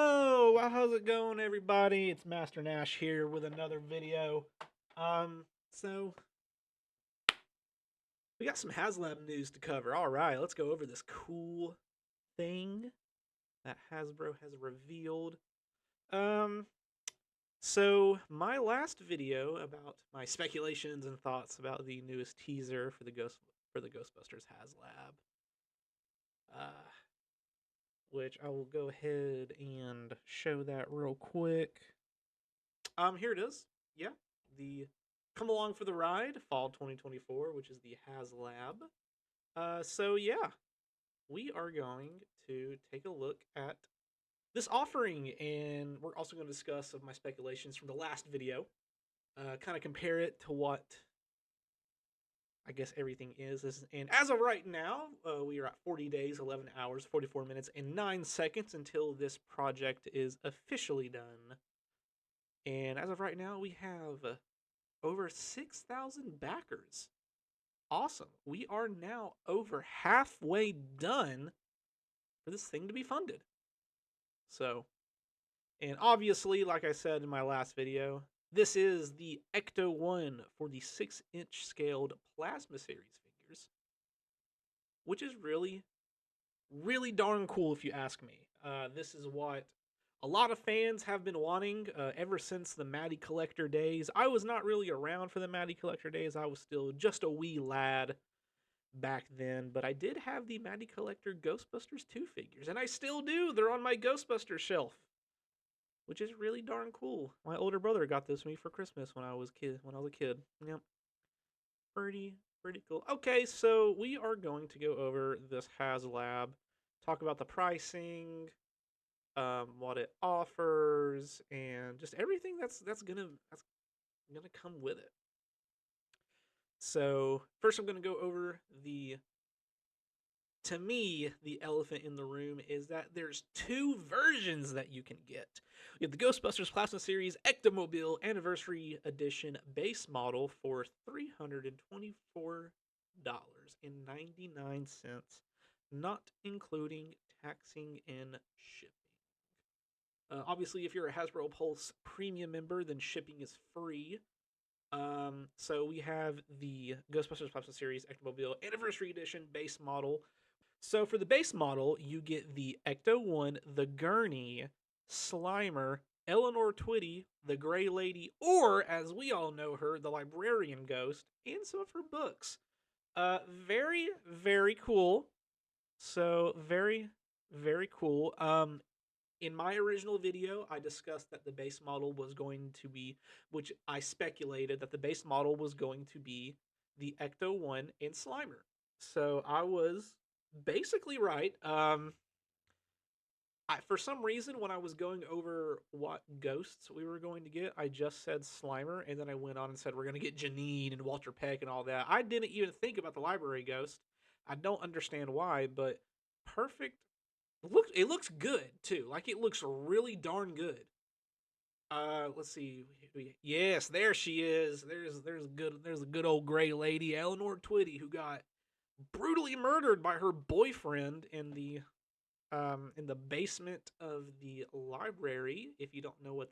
Yo, how's it going, everybody? It's Master Nash here with another video. So we got some HASLAB news to cover. All right, let's go over this cool thing that Hasbro has revealed. Um, so my last video about my speculations and thoughts about the newest teaser for the Ghostbusters HASLab. Which I will go ahead and show that real quick. Here it is. Yeah, the Come Along for the Ride Fall 2024, which is the HASLab. So yeah, we are going to take a look at this offering, and we're also going to discuss some of my speculations from the last video. Kind of compare it to what I guess everything is. And as of right now, we are at 40 days, 11 hours, 44 minutes, and 9 seconds until this project is officially done. And as of right now, we have over 6,000 backers. Awesome. We are now over halfway done for this thing to be funded. So, and obviously, like I said in my last video, this is the ECTO-1 for the 6-inch scaled plasma series figures, which is really, really darn cool if you ask me. This is what a lot of fans have been wanting ever since the Matty Collector days. I was not really around for the Matty Collector days. I was still just a wee lad back then, but I did have the Matty Collector Ghostbusters 2 figures, and I still do. They're on my Ghostbusters shelf, which is really darn cool. My older brother got this for me for Christmas when I was a kid. Yep. Pretty cool. Okay, so we are going to go over this HasLab, talk about the pricing, what it offers, and just everything that's gonna come with it. So first, I'm gonna go over to me, the elephant in the room is that there's two versions that you can get. You have the Ghostbusters Plasma Series Ectomobile Anniversary Edition base model for $324.99, not including taxing and shipping. Obviously, if you're a Hasbro Pulse Premium member, then shipping is free. So we have the Ghostbusters Plasma Series Ectomobile Anniversary Edition base model. So for the base model, you get the Ecto-1, the Gurney, Slimer, Eleanor Twitty, the Gray Lady, or as we all know her, the Librarian Ghost, and some of her books. Very, very cool. So very cool. In my original video, I discussed that the base model was going to be, which I speculated that the base model was going to be the Ecto-1 and Slimer. So I was basically right. For some reason, when I was going over what ghosts we were going to get, I just said Slimer, and then I went on and said we're going to get Janine and Walter Peck and all that. I didn't even think about the library ghost. I don't understand why, but perfect. It looks good too. Like it looks really darn good. Let's see. Yes, there she is. There's a good old gray lady, Eleanor Twitty, who got brutally murdered by her boyfriend in the basement of the library. If you don't know what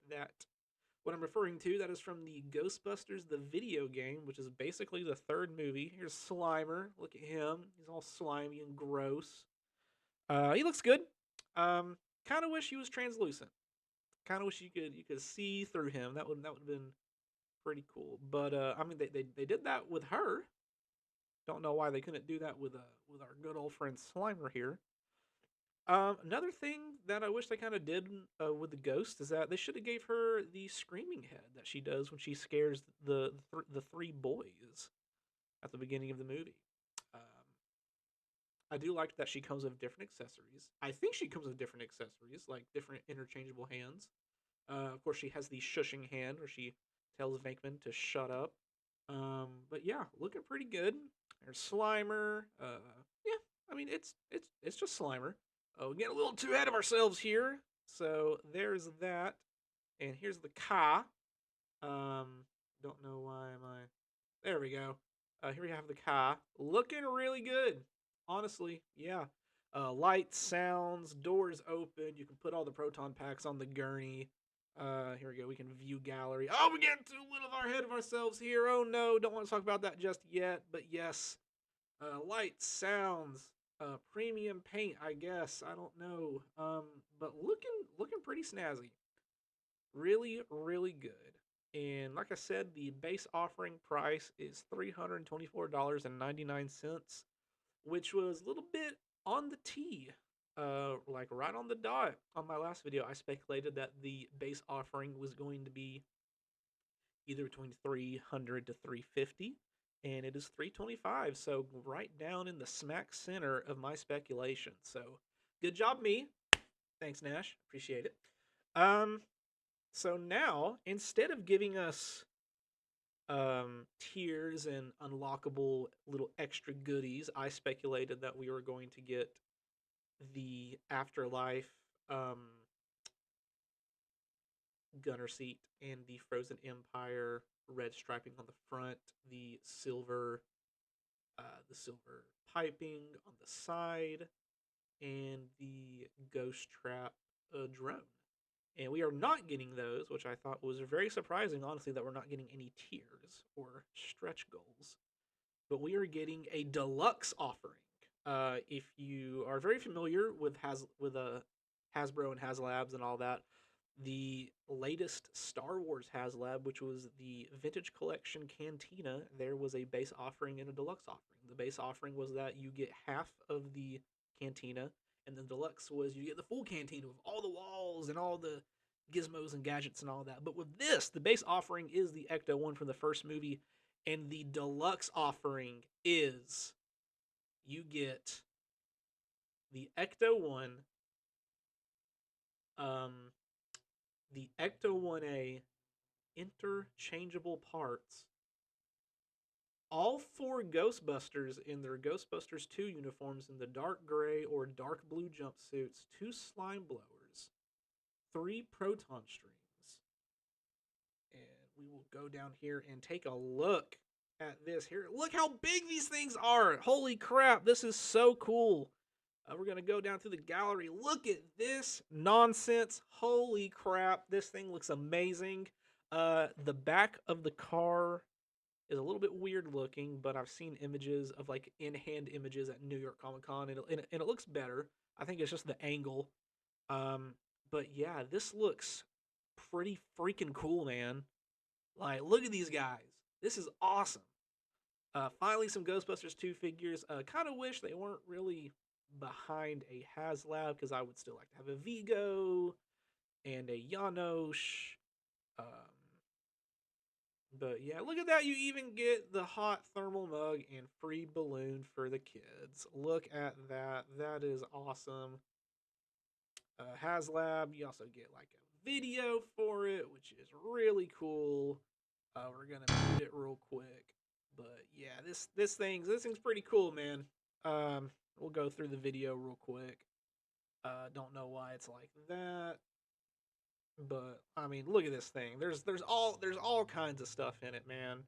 I'm referring to, that is from the Ghostbusters the video game, which is basically the third movie. Here's Slimer. Look at him. He's all slimy and gross. He looks good. Kind of wish he was translucent. Kind of wish you could see through him. That would have been pretty cool. But I mean, they did that with her. Don't know why they couldn't do that with our good old friend Slimer here. Another thing that I wish they kind of did with the ghost is that they should have gave her the screaming head that she does when she scares the three boys at the beginning of the movie. Um, I do like that she comes with different accessories. I think she comes with different accessories, like different interchangeable hands. Of course, she has the shushing hand where she tells Venkman to shut up. But yeah, looking pretty good. There's Slimer. Yeah, I mean it's just Slimer. Oh, we get a little too ahead of ourselves here. So there's that, and here's the Ka. Don't know why am I. There we go. Here we have the Ka, looking really good. Honestly, yeah. Lights, sounds, doors open. You can put all the proton packs on the gurney. Here we go. We can view gallery. Oh, we're getting too little of our head of ourselves here. Oh no, don't want to talk about that just yet. But yes, lights, sounds, premium paint. I guess I don't know. But looking pretty snazzy. Really, really good. And like I said, the base offering price is $324.99, which was a little bit on the T, like right on the dot. On my last video, I speculated that the base offering was going to be either between 300 to 350, and it is 325. So right down in the smack center of my speculation. So good job, me. Thanks, Nash. Appreciate it. So now instead of giving us tiers and unlockable little extra goodies, I speculated that we were going to get the Afterlife gunner seat and the Frozen Empire red striping on the front, the silver piping on the side, and the ghost trap drone. And we are not getting those, which I thought was very surprising, honestly, that we're not getting any tiers or stretch goals. But we are getting a deluxe offering. If you are very familiar with Hasbro and HasLabs and all that, the latest Star Wars HasLab, which was the Vintage Collection Cantina, there was a base offering and a deluxe offering. The base offering was that you get half of the Cantina, and the deluxe was you get the full Cantina with all the walls and all the gizmos and gadgets and all that. But with this, the base offering is the Ecto-1 from the first movie, and the deluxe offering is you get the Ecto-1, um, the Ecto-1A interchangeable parts, all four Ghostbusters in their Ghostbusters 2 uniforms in the dark gray or dark blue jumpsuits, 2 slime blowers, 3 proton streams. And we will go down here and take a look at this here. Look how big these things are. Holy crap, this is so cool. We're going to go down through the gallery. Look at this nonsense. Holy crap, this thing looks amazing. The back of the car is a little bit weird looking, but I've seen images of like in-hand images at New York Comic Con, and it looks better. I think it's just the angle. But yeah, this looks pretty freaking cool, man. Like, look at these guys. This is awesome. Finally, some Ghostbusters 2 figures. Kind of wish they weren't really behind a HasLab, because I would still like to have a Vigo and a Janosch. Um, but yeah, look at that. You even get the hot thermal mug and free balloon for the kids. Look at that. That is awesome. HasLab, you also get like a video for it, which is really cool. We're gonna mute it real quick. But yeah, this thing's pretty cool, man. We'll go through the video real quick. Don't know why it's like that, but I mean, look at this thing. There's all kinds of stuff in it, man.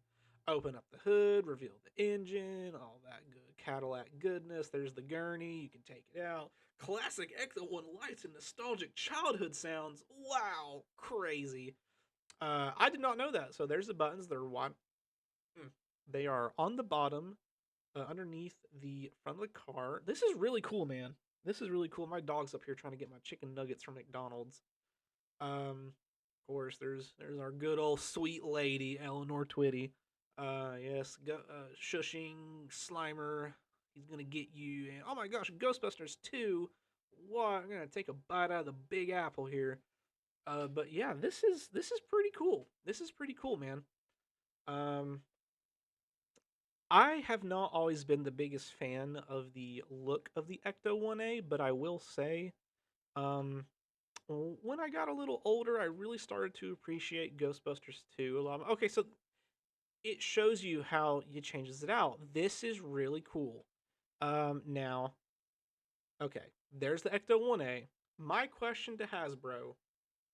Open up the hood, reveal the engine, all that good Cadillac goodness. There's the gurney, you can take it out. Classic Ecto-1 lights and nostalgic childhood sounds. Wow, crazy. I did not know that. So there's the buttons. They're wide. They are on the bottom, underneath the front of the car. This is really cool, man. This is really cool. My dog's up here trying to get my chicken nuggets from McDonald's. Of course, there's our good old sweet lady, Eleanor Twitty. Yes, shushing Slimer. He's gonna get you. And oh my gosh, Ghostbusters 2. What? I'm gonna take a bite out of the Big Apple here. But yeah, this is pretty cool. This is pretty cool, man. I have not always been the biggest fan of the look of the Ecto-1A, but I will say, um, when I got a little older, I really started to appreciate Ghostbusters 2 a lot. Okay, so it shows you how it changes it out. This is really cool. Now, okay, there's the Ecto-1A. My question to Hasbro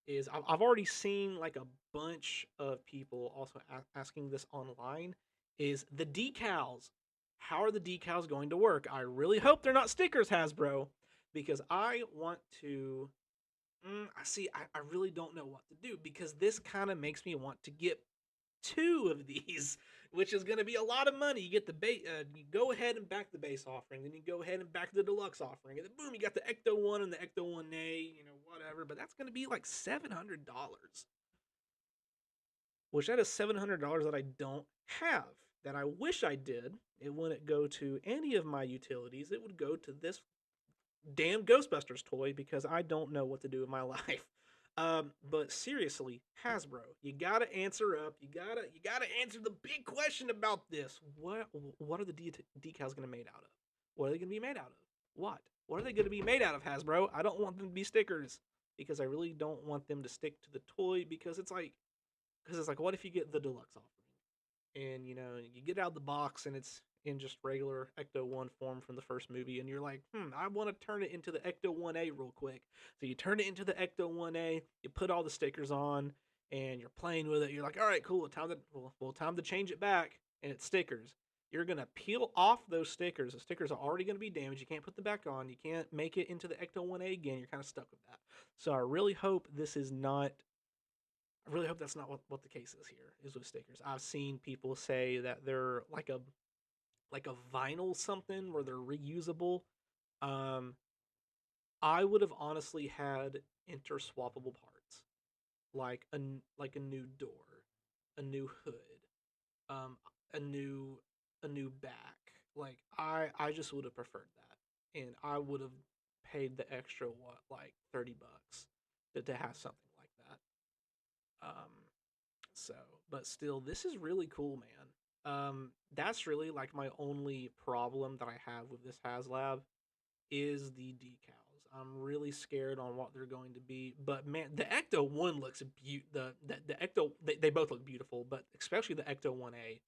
is, I've already seen like a bunch of people also asking this online, is the decals. how are the decals going to work? I really hope they're not stickers, Hasbro, because I want to. I see. I really don't know what to do because this kind of makes me want to get two of these, which is going to be a lot of money. You get the base, you go ahead and back the base offering, then you go ahead and back the deluxe offering, and then boom, you got the Ecto-1 and the Ecto-1A, whatever. But that's going to be like $700, which that is $700 that I don't have. That I wish I did. It wouldn't go to any of my utilities. It would go to this damn Ghostbusters toy because I don't know what to do with my life. But seriously, Hasbro, you gotta answer up. You gotta answer the big question about this. What are the decals gonna be made out of? What are they gonna be made out of? What are they gonna be made out of, Hasbro? I don't want them to be stickers because I really don't want them to stick to the toy because it's like what if you get the deluxe offering and you get out of the box and it's in just regular Ecto-1 form from the first movie, and you're like, I want to turn it into the Ecto-1A real quick. So you turn it into the Ecto-1A, you put all the stickers on, and you're playing with it. You're like, all right, cool, time to change it back, and it's stickers. You're going to peel off those stickers. The stickers are already going to be damaged. You can't put them back on. You can't make it into the Ecto-1A again. You're kind of stuck with that. So I really hope this is not I really hope that's not what the case is here, is with stickers. I've seen people say that they're like a vinyl something where they're reusable. Um, I would have honestly had interswappable parts, like a new door, a new hood, um, a new a new back. Like I just would have preferred that, and I would have paid the extra like $30 to have something like that. So, but still, this is really cool, man. That's really like my only problem that I have with this HasLab is the decals. I'm really scared on what they're going to be, but man, the Ecto-1 looks the Ecto they both look beautiful, but especially the Ecto-1A.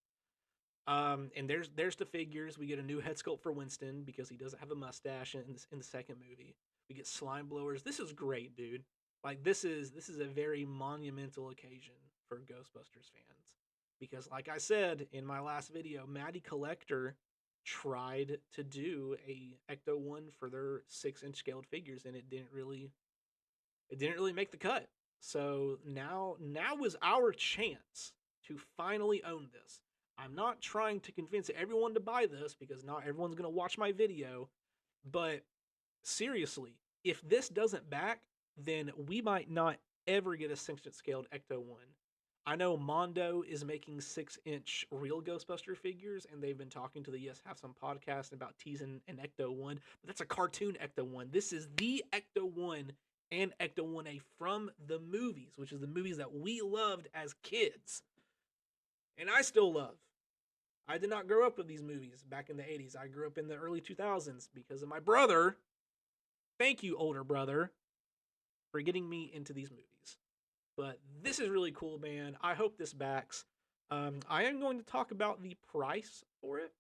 And there's the figures. We get a new head sculpt for Winston because he doesn't have a mustache in the second movie. We get slime blowers. This is great, dude. Like this is a very monumental occasion for Ghostbusters fans because, like I said in my last video, Matty Collector tried to do a Ecto-1 for their 6-inch scaled figures, and it didn't really make the cut. So now is our chance to finally own this. I'm not trying to convince everyone to buy this because not everyone's going to watch my video, but seriously, if this doesn't back, then we might not ever get a 6-inch scaled Ecto-1. I know Mondo is making 6-inch real Ghostbuster figures, and they've been talking to the Yes Have Some podcast about teasing an Ecto-1, but that's a cartoon Ecto-1. This is the Ecto-1 and Ecto-1A from the movies, which is the movies that we loved as kids. And I still love. I did not grow up with these movies back in the 80s. I grew up in the early 2000s because of my brother. Thank you, older brother, for getting me into these movies. But this is really cool, man. I hope this backs. I am going to talk about the price for it.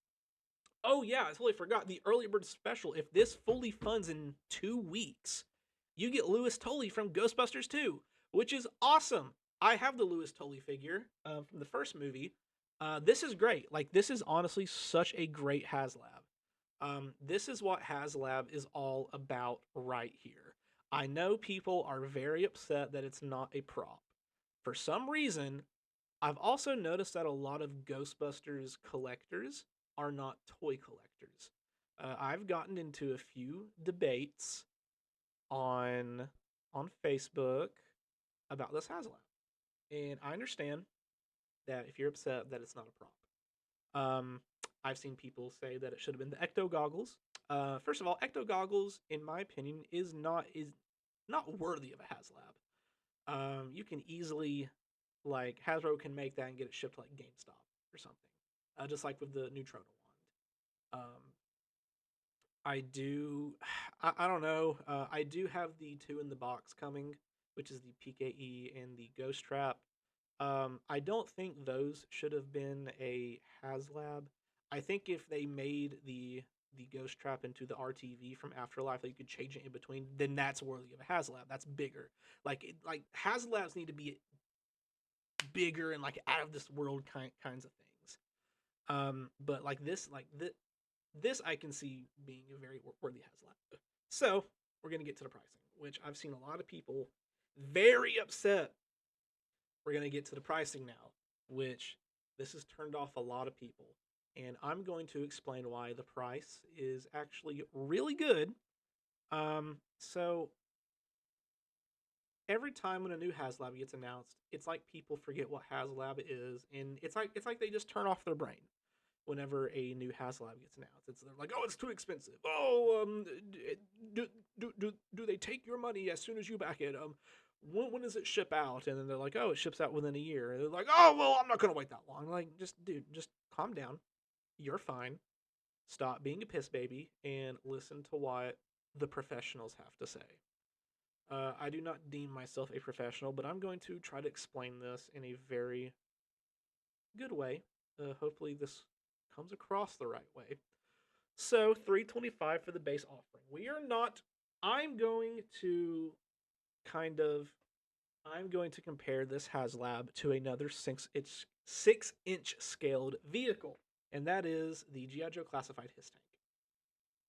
Oh, yeah, I totally forgot. The early bird special. If this fully funds in 2 weeks, you get Louis Tully from Ghostbusters 2, which is awesome. I have the Louis Tully figure from the first movie. This is great. Like, this is honestly such a great HasLab. This is what HasLab is all about right here. I know people are very upset that it's not a prop. For some reason, I've also noticed that a lot of Ghostbusters collectors are not toy collectors. I've gotten into a few debates on Facebook about this HasLab, and I understand that if you're upset that it's not a prop. I've seen people say that it should have been the Ecto goggles. First of all, Ecto goggles, in my opinion, is not worthy of a HasLab. You can easily, like, Hasbro can make that and get it shipped to like GameStop or something. Just like with the Neutrona wand. I do, I don't know. I do have the two in the box coming, which is the PKE and the Ghost Trap. I don't think those should have been a HasLab. I think if they made the Ghost Trap into the RTV from Afterlife that you could change it in between, then that's worthy of a HasLab. That's bigger. Like HasLabs need to be bigger and like out of this world kinds of things. But like this I can see being a very worthy HASLAB. So we're gonna get to the pricing, which I've seen a lot of people very upset. We're gonna get to the pricing now, which this has turned off a lot of people, and I'm going to explain why the price is actually really good. So every time when a new HASLAB gets announced, it's like people forget what HASLAB is, and it's like they just turn off their brain whenever a new HASLAB gets announced. It's they're like, oh, it's too expensive. Oh, do they take your money as soon as you back it? When does it ship out? And then they're like, oh, it ships out within a year. And they're like, oh, well, I'm not gonna wait that long. Like, just calm down. You're fine. Stop being a piss baby and listen to what the professionals have to say. I do not deem myself a professional, but I'm going to try to explain this in a very good way. Hopefully, this comes across the right way. So, 325 for the base offering. We are not. I'm going to kind of. I'm going to compare this HASLAB to another 6-inch scaled vehicle, and that is the GI Joe Classified His Tank.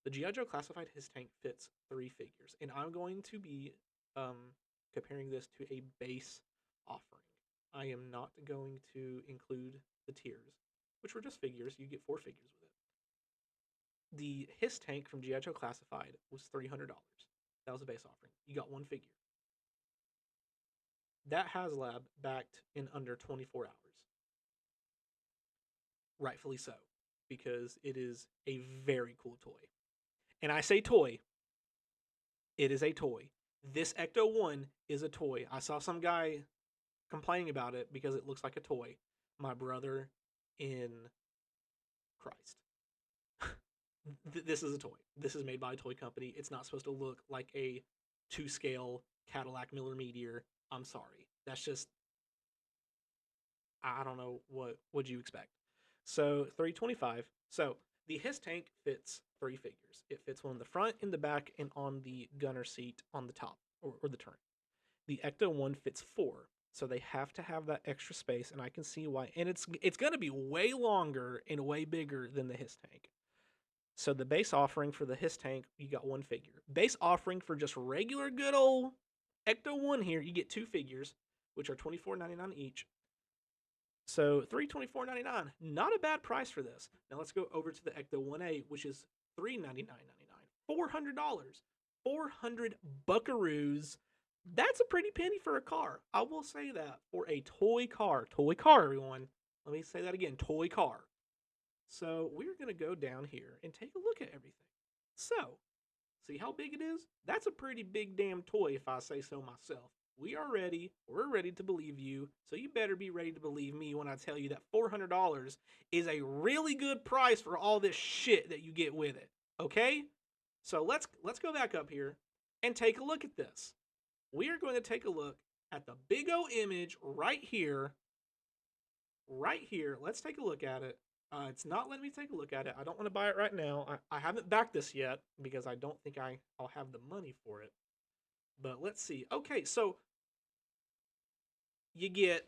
The GI Joe Classified His Tank fits 3 figures, and I'm going to be um, comparing this to a base offering. I am not going to include the tiers, which were just figures. You get 4 figures with it. The His Tank from GI Joe Classified was $300. That was a base offering. You got 1 figure. That HASLAB backed in under 24 hours. Rightfully so, because it is a very cool toy. And I say toy, it is a toy. This ECTO-1 is a toy. I saw some guy complaining about it because it looks like a toy. My brother in Christ. This is a toy. This is made by a toy company. It's not supposed to look like a 2-scale Cadillac Miller Meteor. I'm sorry. That's just, I don't know what would you expect. So 325. So the His Tank fits 3 figures. It fits one in the front, in the back, and on the gunner seat on the top or the turret. The ECTO-1 fits 4. So they have to have that extra space, and I can see why. And it's going to be way longer and way bigger than the His Tank. So the base offering for the His Tank, you got 1 figure. Base offering for just regular good old ECTO-1 here, you get 2 figures, which are $24.99 each. So $324.99, not a bad price for this. Now let's go over to the ECTO-1A, which is $399.99, $400, 400 buckaroos. That's a pretty penny for a car. I will say that for a toy car, everyone. Let me say that again, toy car. So we're gonna go down here and take a look at everything. So, see how big it is? That's a pretty big damn toy, if I say so myself. We are ready. We're ready to believe you. So you better be ready to believe me when I tell you that $400 is a really good price for all this shit that you get with it. Okay? So let's go back up here and take a look at this. We are going to take a look at the big O image right here. Right here. Let's take a look at it. It's not letting me take a look at it. I don't want to buy it right now. I haven't backed this yet because I don't think I'll have the money for it. But let's see. Okay, so you get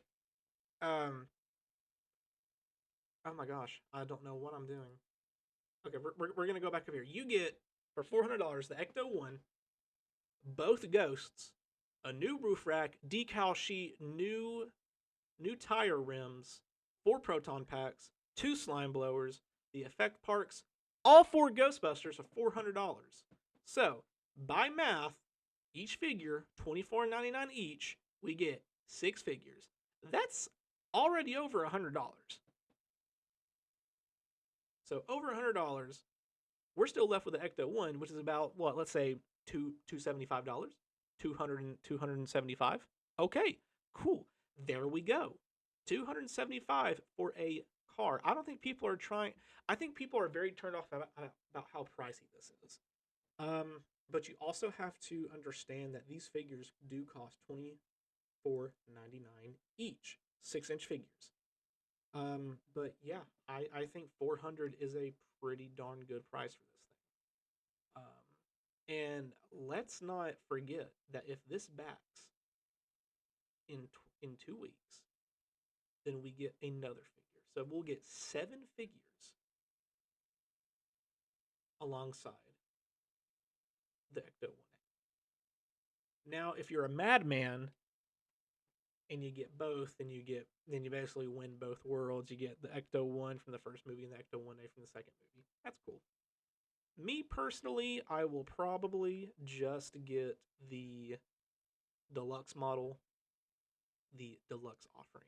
oh my gosh, I don't know what I'm doing. Okay, we're gonna go back up here. You get for $400 the ECTO-1, both ghosts, a new roof rack, decal sheet, new tire rims, 4 proton packs, 2 slime blowers, the effect parks, all 4 Ghostbusters for $400. So by math, each figure $24.99 each. We get 6 figures. That's already over $100. So over $100, we're still left with the ECTO-1, which is about what? Let's say $275, 275. Okay, cool. There we go. 275 for a car. I don't think people are trying. I think people are very turned off about how pricey this is. But you also have to understand that these figures do cost $24.99 each, 6-inch figures. But yeah, I think 400 is a pretty darn good price for this thing. And let's not forget that if this backs in 2 weeks, then we get another figure. So we'll get 7 figures alongside the ECTO-1A. Now, if you're a madman and you get both, then you basically win both worlds. You get the ECTO-1 from the first movie and the ECTO-1A from the second movie. That's cool. Me personally, I will probably just get the deluxe model, the deluxe offering,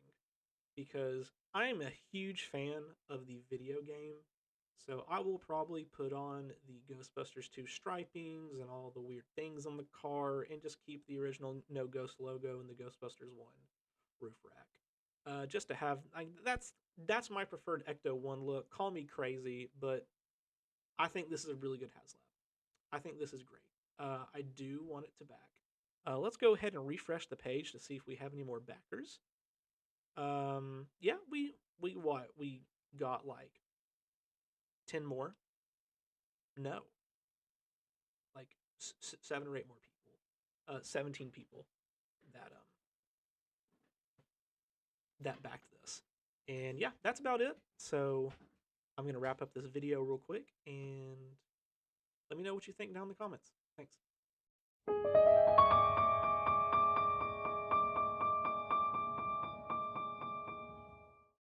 because I'm a huge fan of the video game. So I will probably put on the Ghostbusters 2 stripings and all the weird things on the car and just keep the original No Ghost logo and the Ghostbusters 1 roof rack. Just to have, that's my preferred ECTO-1 look. Call me crazy, but I think this is a really good HASLAB. I think this is great. I do want it to back. Let's go ahead and refresh the page to see if we have any more backers. Yeah, we got like 10 more. No, like 7 or 8 more people. 17 people that backed this. And yeah, that's about it. So I'm gonna wrap up this video real quick and let me know what you think down in the comments. Thanks.